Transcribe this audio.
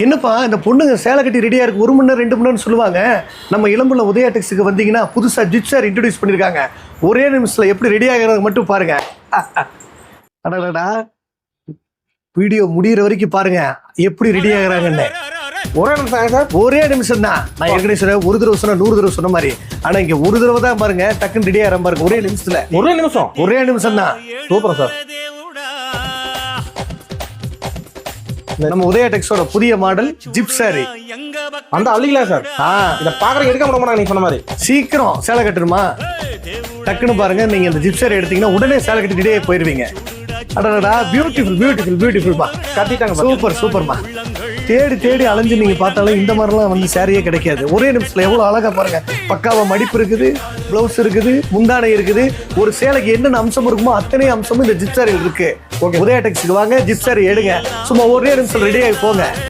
என்னப்பா இந்த பொண்ணுங்க சேலை கட்டி ரெடியாக இருக்கு 1 மணி நேரம் 2 மணி நேரம் சொல்லுவாங்க. நம்ம இளம்புல உதயா டெக்ஸுக்கு வந்தீங்கன்னா புதுசாக ஜிப் சார் இன்ட்ரடியூஸ் பண்ணியிருக்காங்க. ஒரே நிமிஷத்தில் எப்படி ரெடி ஆகிறது மட்டும் பாருங்க. அடடா வீடியோ முடிகிற வரைக்கும் பாருங்க எப்படி ரெடி ஆகுறாங்கன்னு. ஒரே நிமிஷம் சார், ஒரே நிமிஷம் தான். நான் ஏற்கனவே சொன்னேன், ஒரு தடவை சொன்ன 100 தடவை சொன்ன மாதிரி. ஆனா இங்க ஒரு தடவை தான் பாருங்க டக்குன்னு ரெடி ஆகிற பாருங்க. ஒரே நிமிஷத்துல, ஒரே நிமிஷம் தான். Super sir. நம்ம உதயா டெக்ஸோட புதிய மாடல் ஜிப் சாரி அந்த அள்ளிக்கலாம் சார். இதை பாக்குற எடுக்க முடியுமா நீங்க சொன்ன மாதிரி? சீக்கிரம் சேலை கட்டணுமா டக்குன்னு பாருங்க. நீங்க இந்த ஜிப் சாரி எடுத்தீங்கன்னா உடனே சேலை கட்டி ரெடியாக போயிருவீங்க. அடடா பியூட்டிஃபுல் பியூட்டிஃபுல் பியூட்டிஃபுல்மா. கட்டிட்டாங்க. சூப்பர் சூப்பர்மா. தேடி தேடி அலைஞ்சு நீங்க பார்த்தாலும் இந்த மாதிரிலாம் வந்து சாரியே கிடைக்காது. ஒரே நிமிஷத்துல எவ்வளவு அழகா பாருங்க. பக்காவா மடிப்பு இருக்குது, பிளவுஸ் இருக்குது, முந்தானை இருக்குது. ஒரு சேலைக்கு என்னென்ன அம்சம் இருக்குமோ அத்தனை அம்சமும் இந்த ஜிப் சாரியில் இருக்கு. உதயா டெக்ஸுக்கு வாங்க, ஜிப் சாரி எடுங்க. சும்மா ஒரே நிமிஷம் ரெடி ஆகி போங்க.